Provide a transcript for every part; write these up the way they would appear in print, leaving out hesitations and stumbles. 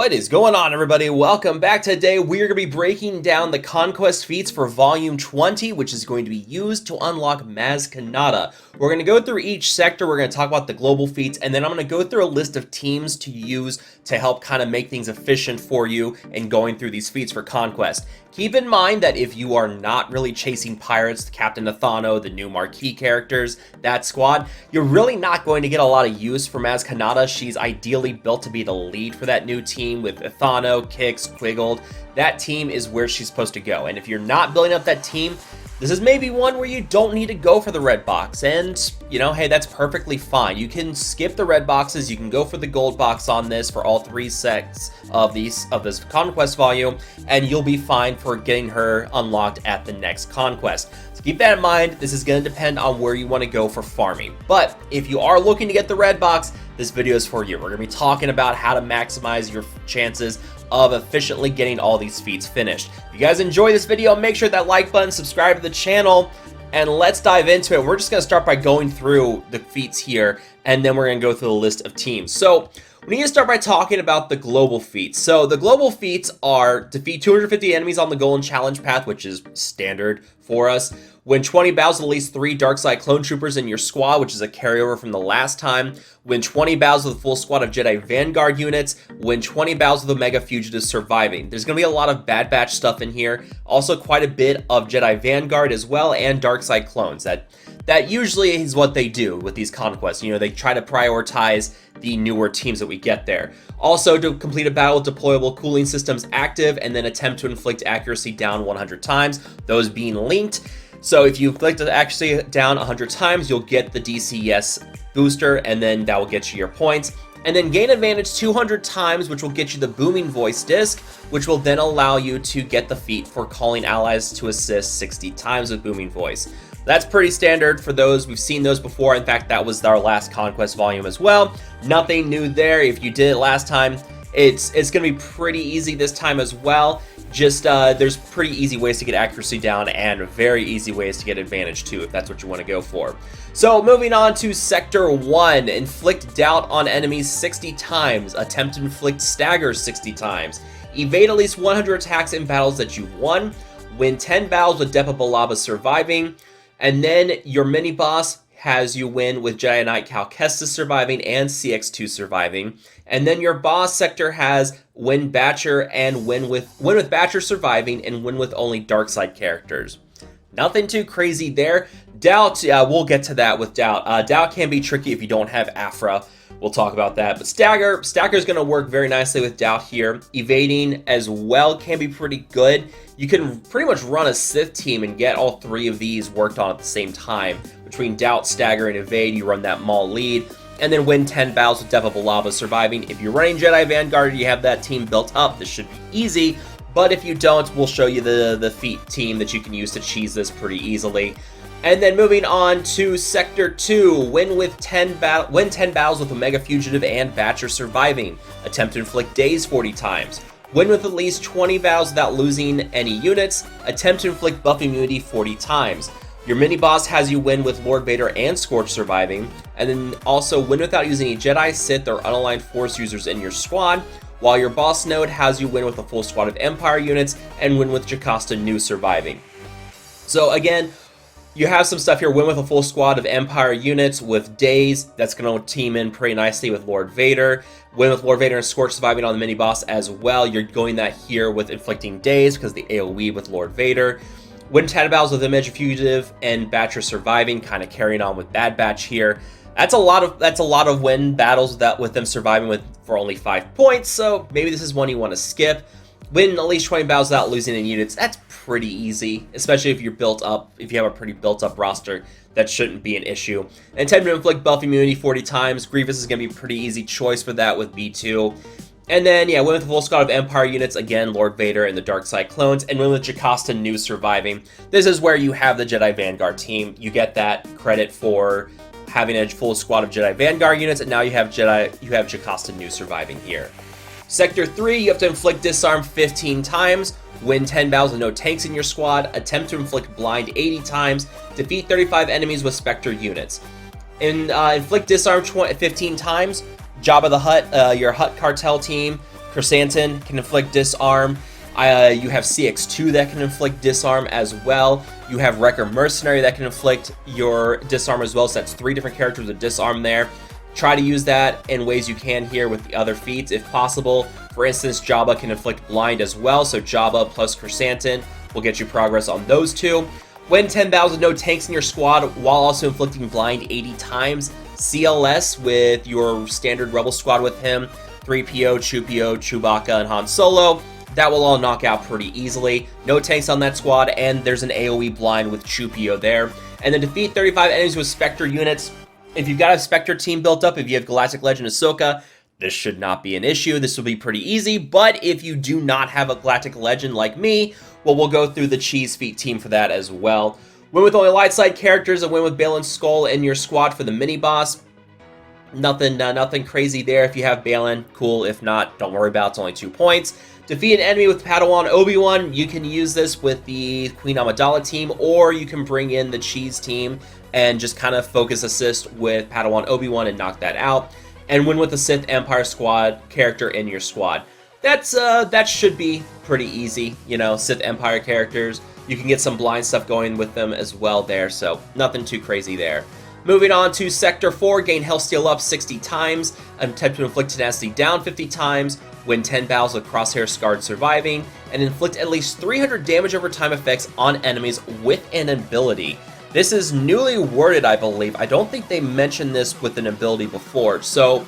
What is going on, everybody? Welcome back. Today we're going to be breaking down the Conquest feats for Volume 20, which is going to be used to unlock Maz Kanata. We're going to go through each sector, we're going to talk about the global feats, and then I'm going to go through a list of teams to use to help kind of make things efficient for you in going through these feats for Conquest. Keep in mind that if you are not really chasing pirates, Captain Nathano, the new marquee characters, that squad, you're really not going to get a lot of use for Maz Kanata. She's ideally built to be the lead for that new team with Nathano, Kix, Quiggled. That team is where she's supposed to go. And if you're not building up that team, this is maybe one where you don't need to go for the red box, and, you know, hey, that's perfectly fine. You can skip the red boxes, you can go for the gold box on this for all three sets of this Conquest volume, and you'll be fine for getting her unlocked at the next Conquest. So keep that in mind. This is going to depend on where you want to go for farming. But if you are looking to get the red box, this video is for you. We're going to be talking about how to maximize your chances of efficiently getting all these feats finished. If you guys enjoy this video, make sure that like button, subscribe to the channel, and let's dive into it. We're just going to start by going through the feats here, and then we're going to go through the list of teams. So we need to start by talking about the global feats. So the global feats are defeat 250 enemies on the golden challenge path, which is standard for us. Win 20 battles with at least 3 Darkside clone troopers in your squad, which is a carryover from the last time. Win 20 battles with a full squad of Jedi Vanguard units. Win 20 battles with Omega Fugitives surviving. There's going to be a lot of Bad Batch stuff in here. Also quite a bit of Jedi Vanguard as well, and Darkside clones. That usually is what they do with these conquests. You know, they try to prioritize the newer teams that we get there. Also, to complete a battle with deployable cooling systems active, and then attempt to inflict accuracy down 100 times, those being linked. So if you inflict the accuracy down 100 times, you'll get the DCS booster, and then that will get you your points. And then gain advantage 200 times, which will get you the booming voice disc, which will then allow you to get the feat for calling allies to assist 60 times with booming voice. That's pretty standard for those. We've seen those before. In fact, that was our last Conquest volume as well. Nothing new there. If you did it last time, it's going to be pretty easy this time as well. Just there's pretty easy ways to get accuracy down and very easy ways to get advantage too, if that's what you want to go for. So moving on to Sector 1, inflict doubt on enemies 60 times, attempt to inflict stagger 60 times, evade at least 100 attacks in battles that you've won, win 10 battles with Depa Balaba surviving, and then your mini boss has you win with Jedi Knight Cal Kestis surviving and CX2 surviving. And then your boss sector has win Batcher and win with Batcher surviving and win with only Darkside characters. Nothing too crazy there. Doubt, we'll get to that with Doubt. Doubt can be tricky if you don't have Afra. We'll talk about that. But Stagger is going to work very nicely with Doubt here. Evading as well can be pretty good. You can pretty much run a Sith team and get all three of these worked on at the same time. Between Doubt, Stagger, and Evade, you run that Maul lead. And then win 10 battles with Depa Balaba surviving. If you're running Jedi Vanguard, you have that team built up. This should be easy. But if you don't, we'll show you the feat team that you can use to cheese this pretty easily. And then moving on to Sector 2, win 10 battles with Omega Fugitive and Batcher surviving. Attempt to inflict daze 40 times. Win with at least 20 battles without losing any units. Attempt to inflict buff immunity 40 times. Your mini-boss has you win with Lord Vader and Scorch surviving. And then also win without using any Jedi, Sith, or unaligned Force users in your squad. While your boss node has you win with a full squad of Empire units and win with Jocasta Nu surviving. So again, you have some stuff here. Win with a full squad of Empire units with Daze. That's going to team in pretty nicely with Lord Vader. Win with Lord Vader and Scorch surviving on the mini-boss as well. You're going that here with Inflicting Daze because the AoE with Lord Vader. Win 10 battles with Image Fugitive and Batcher surviving, kind of carrying on with Bad Batch here. That's a lot of win battles with them surviving for only 5 points, so maybe this is one you want to skip. Win at least 20 battles without losing any units. That's pretty easy, especially if you're built up. If you have a pretty built up roster, that shouldn't be an issue. And attempt to inflict buff immunity 40 times. Grievous is going to be a pretty easy choice for that with B2. And then, yeah, win with a full squad of Empire units, again, Lord Vader and the Darkside clones, and win with Jocasta Nu surviving. This is where you have the Jedi Vanguard team. You get that credit for having a full squad of Jedi Vanguard units, and now you have Jocasta Nu surviving here. Sector 3, you have to inflict disarm 15 times, win 10 battles with no tanks in your squad, attempt to inflict blind 80 times, defeat 35 enemies with Spectre units. Inflict disarm 15 times, Jabba the Hutt, your Hutt cartel team, Chrysanthemum can inflict disarm. You have CX2 that can inflict disarm as well. You have Wrecker Mercenary that can inflict your disarm as well. So that's 3 different characters with disarm there. Try to use that in ways you can here with the other feats if possible. For instance, Jabba can inflict blind as well. So Jabba plus Chrysanthemum will get you progress on those 2. Win 10,000 no tanks in your squad while also inflicting blind 80 times. CLS with your standard rebel squad with him. 3PO, Chewpio, Chewbacca, and Han Solo. That will all knock out pretty easily. No tanks on that squad, and there's an AoE blind with Chewpio there. And then defeat 35 enemies with Spectre units. If you've got a Spectre team built up, if you have Galactic Legend Ahsoka, this should not be an issue. This will be pretty easy. But if you do not have a Galactic Legend like me, well, we'll go through the Cheese Feat team for that as well. Win with only light side characters, and win with Balin's Skull in your squad for the mini-boss. Nothing crazy there. If you have Balin, cool. If not, don't worry about it. It's only 2 points. Defeat an enemy with Padawan Obi-Wan. You can use this with the Queen Amidala team, or you can bring in the Cheese team and just kind of focus assist with Padawan Obi-Wan and knock that out. And win with the Sith Empire squad character in your squad. That should be pretty easy. You know, Sith Empire characters. You can get some blind stuff going with them as well there, so nothing too crazy there. Moving on to Sector 4, gain Hellsteel up 60 times, attempt to inflict Tenacity down 50 times, win 10 battles with Crosshair Scarred surviving, and inflict at least 300 damage over time effects on enemies with an ability. This is newly worded, I believe. I don't think they mentioned this with an ability before, so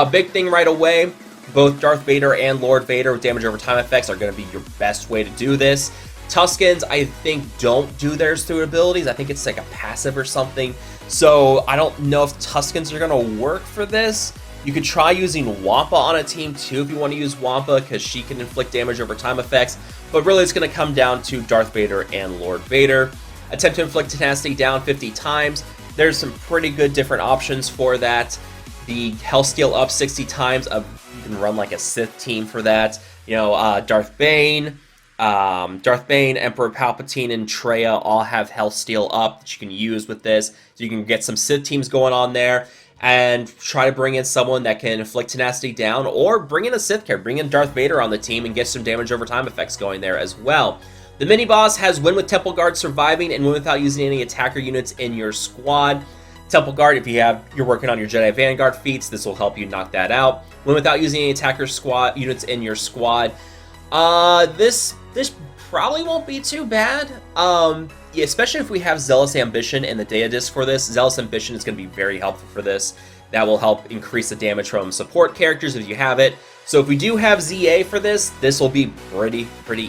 big thing right away. Both Darth Vader and Lord Vader with damage over time effects are going to be your best way to do this. Tuscans, I think, don't do theirs through abilities. I think it's like a passive or something. So I don't know if Tuscans are going to work for this. You could try using Wampa on a team too if you want to use Wampa, because she can inflict damage over time effects. But really it's going to come down to Darth Vader and Lord Vader. Attempt to inflict Tenacity down 50 times. There's some pretty good different options for that. The Hellsteel up 60 times. You can run like a Sith team for that. You know, Darth Bane, Emperor Palpatine, and Traya all have Hellsteel up that you can use with this. So you can get some Sith teams going on there and try to bring in someone that can inflict Tenacity down, or bring in a Sith character, bring in Darth Vader on the team and get some damage over time effects going there as well. The mini-boss has win with Temple Guard surviving and win without using any attacker units in your squad. Temple Guard, if you're working on your Jedi Vanguard feats, this will help you knock that out. Win without using any attacker squad units in your squad. This probably won't be too bad. Yeah, especially if we have Zealous Ambition and the data disc for this. Zealous Ambition is going to be very helpful for this. That will help increase the damage from support characters if you have it. So if we do have ZA for this, this will be pretty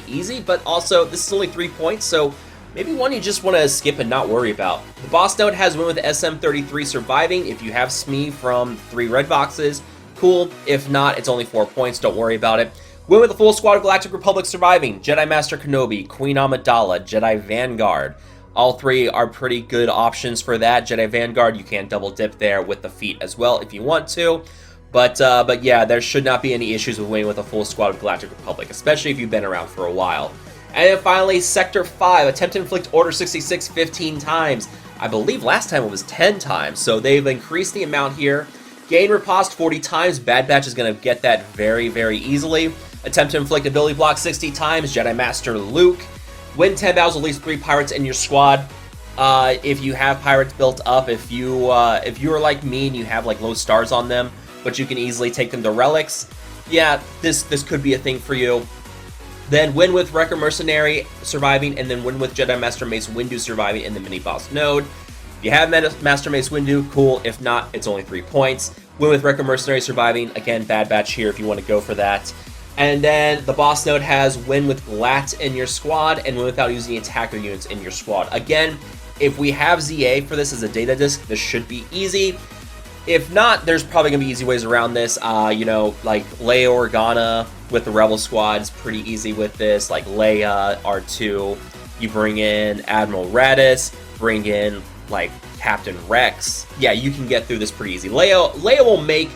easy. But also, this is only 3 points, so maybe one you just want to skip and not worry about. The boss note has win with SM33 surviving. If you have Smee from 3 red boxes, cool. If not, it's only 4 points. Don't worry about it. Win with a full squad of Galactic Republic surviving. Jedi Master Kenobi, Queen Amidala, Jedi Vanguard. All 3 are pretty good options for that. Jedi Vanguard, you can double dip there with the feat as well if you want to. But yeah, there should not be any issues with winning with a full squad of Galactic Republic, especially if you've been around for a while. And then finally, Sector 5, attempt to inflict Order 66 15 times. I believe last time it was 10 times, so they've increased the amount here. Gain Riposte 40 times. Bad Batch is going to get that very easily. Attempt to inflict ability block 60 times. Jedi Master Luke. Win 10 battles with at least 3 pirates in your squad. If you have pirates built up, if you are like me and you have like low stars on them, but you can easily take them to relics, yeah, this could be a thing for you. Then win with Wrecker Mercenary surviving, and then win with Jedi Master Mace Windu surviving in the mini-boss node. If you have Master Mace Windu, cool. If not, it's only 3 points. Win with Wrecker Mercenary surviving. Again, Bad Batch here if you want to go for that. And then the boss node has win with Glat in your squad, and win without using attacker units in your squad. Again, if we have ZA for this as a data disc, this should be easy. If not, there's probably going to be easy ways around this. You know, like Leia Organa with the Rebel Squad is pretty easy with this. Like Leia, R2, you bring in Admiral Radis, bring in like Captain Rex. Yeah, you can get through this pretty easy. Leia will make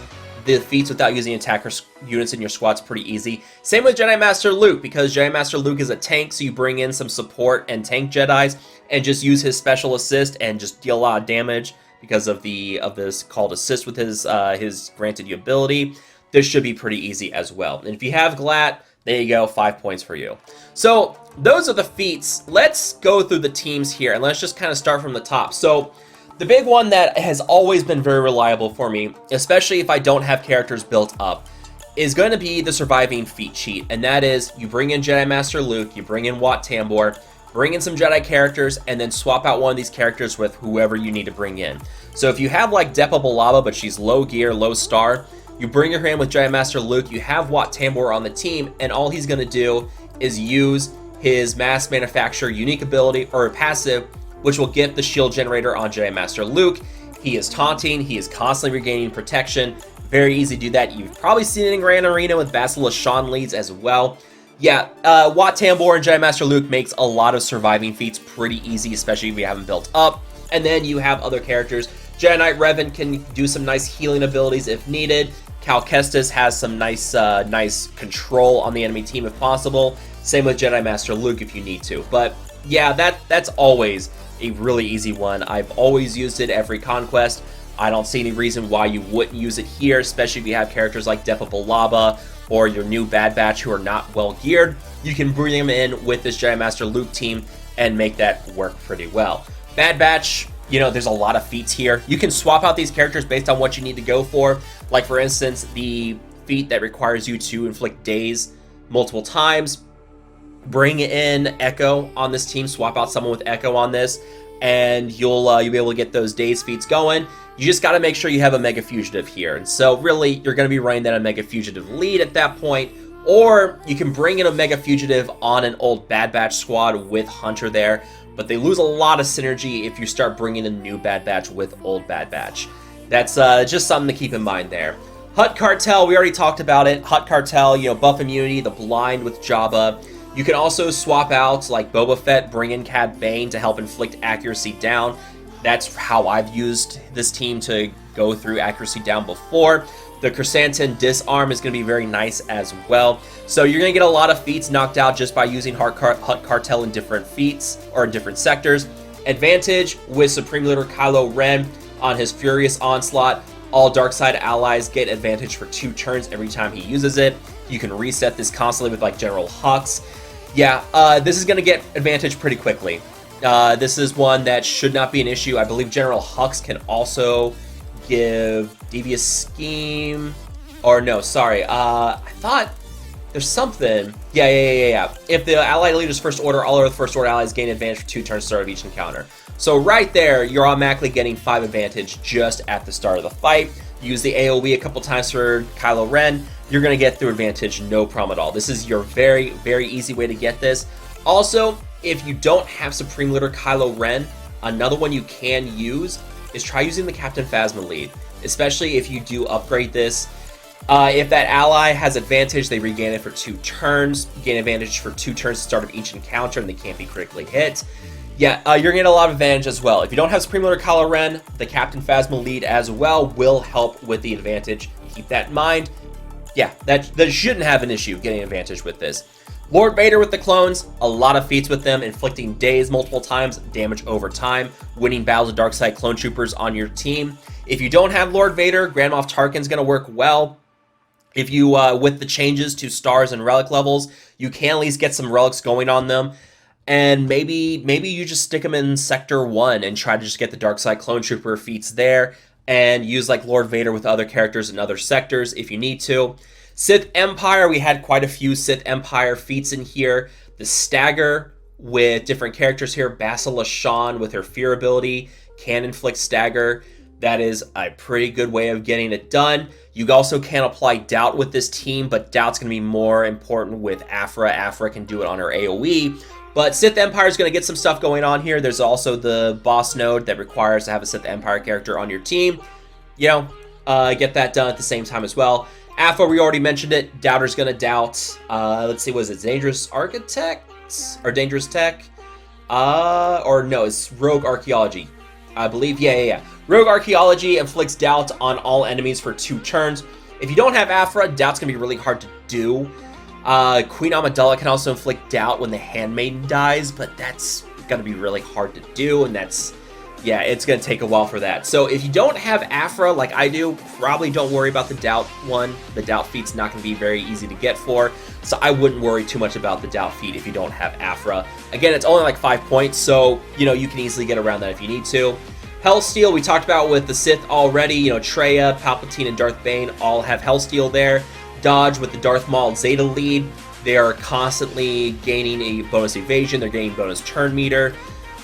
the feats without using attacker units in your squads pretty easy. Same with Jedi Master Luke, because Jedi Master Luke is a tank, so you bring in some support and tank Jedis and just use his special assist and just deal a lot of damage because of this called assist with his granted ability. this should be pretty easy as well. And if you have Glat, there you go, 5 points for you. So those are the feats. Let's go through the teams here, and let's just kind of start from the top. So the big one that has always been very reliable for me, especially if I don't have characters built up, is going to be the surviving feat cheat. And that is, you bring in Jedi Master Luke, you bring in Wat Tambor, bring in some Jedi characters, and then swap out one of these characters with whoever you need to bring in. So if you have like Depa Billaba, but she's low gear, low star, you bring her in with Jedi Master Luke, you have Wat Tambor on the team, and all he's going to do is use his mass manufacture unique ability, or passive, which will get the shield generator on Jedi Master Luke. He is taunting, he is constantly regaining protection. Very easy to do that. You've probably seen it in Grand Arena with Basilisk Sean leads as well. Yeah, Wat Tambor and Jedi Master Luke makes a lot of surviving feats pretty easy, especially if you have them built up. And then you have other characters. Jedi Knight Revan can do some nice healing abilities if needed. Cal Kestis has some nice control on the enemy team if possible. Same with Jedi Master Luke if you need to. But yeah, that's always a really easy one. I've always used it every Conquest. I don't see any reason why you wouldn't use it here, especially if you have characters like Depa Billaba or your new Bad Batch who are not well geared. You can bring them in with this Jedi Master Luke team and make that work pretty well. Bad Batch, you know, there's a lot of feats here. You can swap out these characters based on what you need to go for. Like, for instance, the feat that requires you to inflict daze multiple times. Bring in Echo on this team. Swap out someone with Echo on this, and you'll be able to get those daze feats going. You just got to make sure you have a Mega Fugitive here. And so, really, you're going to be running that a Mega Fugitive lead at that point. Or you can bring in a Mega Fugitive on an old Bad Batch squad with Hunter there. But they lose a lot of synergy if you start bringing in new Bad Batch with old Bad Batch. That's just something to keep in mind there. Hutt Cartel, we already talked about it. Hutt Cartel, you know, buff immunity, the blind with Jabba. You can also swap out, like Boba Fett, bring in Cad Bane to help inflict accuracy down. That's how I've used this team to go through accuracy down before. The Chrysanthemum Disarm is going to be very nice as well. So you're going to get a lot of feats knocked out just by using Hutt Cartel in different feats, or in different sectors. Advantage with Supreme Leader Kylo Ren on his Furious Onslaught. All Darkside allies get advantage for 2 turns every time he uses it. You can reset this constantly with like General Hux. Yeah, this is going to get advantage pretty quickly. This is one that should not be an issue. I believe General Hux can also give Devious Scheme. Or no, sorry. I thought there's something. Yeah. If the allied leader's first order, all other first order allies gain advantage for 2 turns start of each encounter. So right there, you're automatically getting 5 advantage just at the start of the fight. Use the AoE a couple times for Kylo Ren. You're going to get through advantage, no problem at all. This is your very, very easy way to get this. Also, if you don't have Supreme Leader Kylo Ren, another one you can use is try using the Captain Phasma lead, especially if you do upgrade this. If that ally has advantage, they regain it for 2 turns. Gain advantage for 2 turns at the start of each encounter, and they can't be critically hit. Yeah, you're going to get a lot of advantage as well. If you don't have Supreme Leader Kylo Ren, the Captain Phasma lead as well will help with the advantage. Keep that in mind. Yeah, that shouldn't have an issue getting advantage with this. Lord Vader with the clones, a lot of feats with them, inflicting daze multiple times, damage over time, winning battles of Darkside clone troopers on your team. If you don't have Lord Vader, Grand Moff Tarkin's going to work well. If you, with the changes to stars and relic levels, you can at least get some relics going on them. And maybe you just stick them in Sector 1 and try to just get the Darkside clone trooper feats there, and use like Lord Vader with other characters in other sectors if you need to. Sith Empire, we had quite a few Sith Empire feats in here. The Stagger with different characters here. Basilisk Sean with her Fear ability can inflict Stagger. That is a pretty good way of getting it done. You also can apply Doubt with this team, but Doubt's going to be more important with Aphra. Aphra can do it on her AoE. But Sith Empire is going to get some stuff going on here. There's also the boss node that requires to have a Sith Empire character on your team. You know, get that done at the same time as well. Aphra, we already mentioned it. Doubter's going to doubt. Let's see, was it Dangerous Architect? Or Dangerous Tech? Or no, it's Rogue Archaeology. I believe, yeah. Rogue Archaeology inflicts doubt on all enemies for 2 turns. If you don't have Aphra, doubt's going to be really hard to do. Queen Amidala can also inflict doubt when the Handmaiden dies, but that's going to be really hard to do, and that's yeah, it's going to take a while for that. So if you don't have Afra like I do, probably don't worry about the Doubt one. The Doubt feat's not going to be very easy to get for, so I wouldn't worry too much about the Doubt feat if you don't have Afra. Again, it's only like 5 points, so, you know, you can easily get around that if you need to. Hellsteel, we talked about with the Sith already. You know, Traya, Palpatine, and Darth Bane all have Hellsteel there. Dodge with the Darth Maul Zeta lead. They are constantly gaining a bonus evasion. They're gaining bonus turn meter.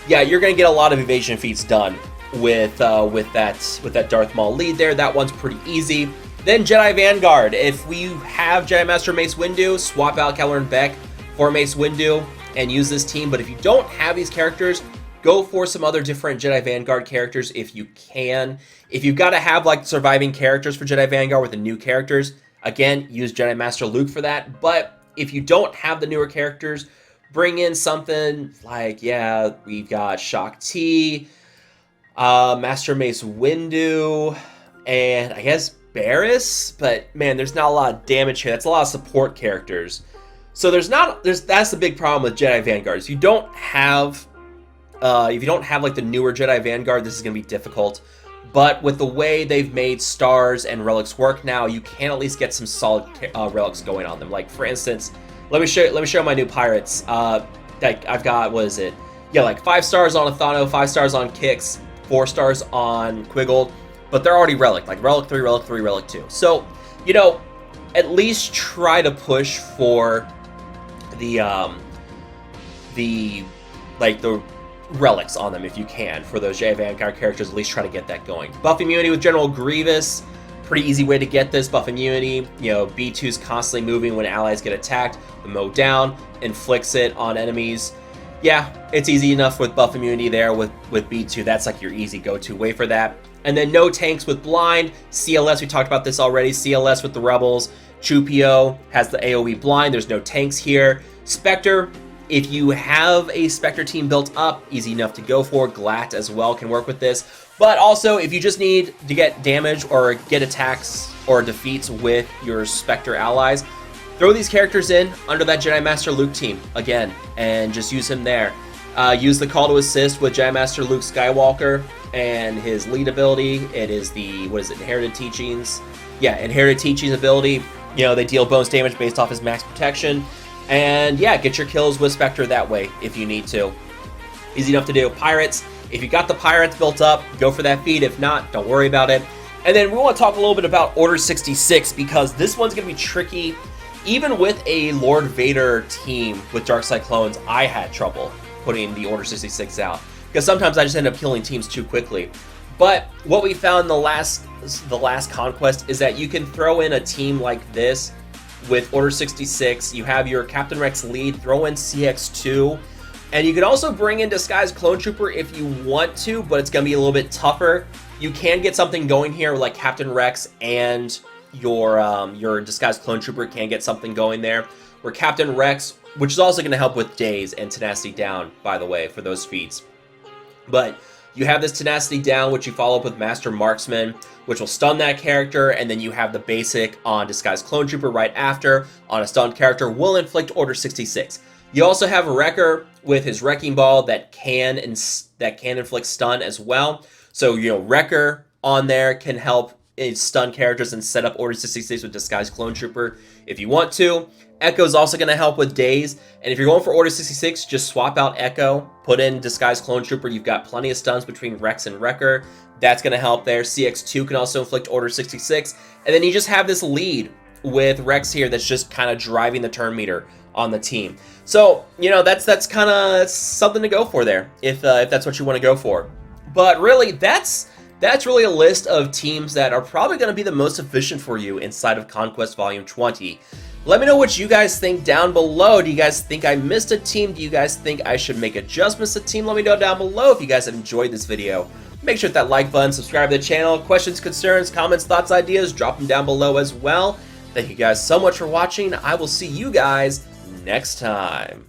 Yeah, you're going to get a lot of evasion feats done with that Darth Maul lead there. That one's pretty easy. Then Jedi Vanguard. If we have Jedi Master Mace Windu, swap out Keller and Beck for Mace Windu and use this team. But if you don't have these characters, go for some other different Jedi Vanguard characters if you can. If you've got to have like surviving characters for Jedi Vanguard with the new characters, again, use Jedi Master Luke for that. But if you don't have the newer characters, bring in something like, yeah, we've got Shaak Ti, Master Mace Windu, and I guess Barriss. But man, there's not a lot of damage here. That's a lot of support characters. So that's the big problem with Jedi Vanguard. If you don't have like the newer Jedi Vanguard, this is going to be difficult. But with the way they've made stars and relics work now, you can at least get some solid relics going on them. Like for instance, let me show my new pirates. Like I've got, what is it? Yeah, like 5 stars on Athano, 5 stars on Kix, 4 stars on Quiggold, but they're already relic, like relic 3, relic 3, relic 2. So, you know, at least try to push for the relics on them if you can for those Jedi Vanguard characters. At least try to get that going. Buff immunity with General Grievous, pretty easy way to get this buff immunity. You know, B2's constantly moving when allies get attacked. The mow down inflicts it on enemies. Yeah, it's easy enough with buff immunity there with B2. That's like your easy go-to way for that. And then no tanks with blind. CLS, we talked about this already. CLS with the Rebels. Chupio has the AoE blind. There's no tanks here. Spectre, if you have a Spectre team built up, easy enough to go for. Glatt as well can work with this. But also, if you just need to get damage or get attacks or defeats with your Spectre allies, throw these characters in under that Jedi Master Luke team again, and just use him there. Use the Call to Assist with Jedi Master Luke Skywalker and his lead ability. It is the, Inherited Teachings. Yeah, Inherited Teachings ability. You know, they deal bonus damage based off his max protection. And yeah, get your kills with Spectre that way if you need to. Easy enough to do. Pirates, if you got the Pirates built up, go for that feat. If not, don't worry about it. And then we want to talk a little bit about Order 66, because this one's going to be tricky. Even with a Lord Vader team with Darkside clones, I had trouble putting the Order 66 out, because sometimes I just end up killing teams too quickly. But what we found in the last Conquest is that you can throw in a team like this with Order 66. You have your Captain Rex lead, throw in CX2, and you can also bring in Disguised Clone Trooper if you want to, but it's going to be a little bit tougher. You can get something going here like Captain Rex and your Disguised Clone Trooper can get something going there. Where Captain Rex, which is also going to help with Daze and Tenacity Down, by the way, for those feats. But you have this Tenacity Down, which you follow up with Master Marksman, which will stun that character, and then you have the basic on Disguised Clone Trooper right after, on a stunned character, will inflict Order 66. You also have Wrecker with his Wrecking Ball that can inflict stun as well. So, you know, Wrecker on there can help stun characters and set up Order 66 with Disguised Clone Trooper if you want to. Echo is also going to help with Daze, and if you're going for Order 66, just swap out Echo, put in Disguised Clone Trooper. You've got plenty of stuns between Rex and Wrecker. That's going to help there. CX2 can also inflict Order 66, and then you just have this lead with Rex here that's just kind of driving the turn meter on the team. So, you know, that's kind of something to go for there if that's what you want to go for. But really, that's really a list of teams that are probably going to be the most efficient for you inside of Conquest Volume 20. Let me know what you guys think down below. Do you guys think I missed a team? Do you guys think I should make adjustments to the team? Let me know down below if you guys have enjoyed this video. Make sure to hit that like button, subscribe to the channel. Questions, concerns, comments, thoughts, ideas, drop them down below as well. Thank you guys so much for watching. I will see you guys next time.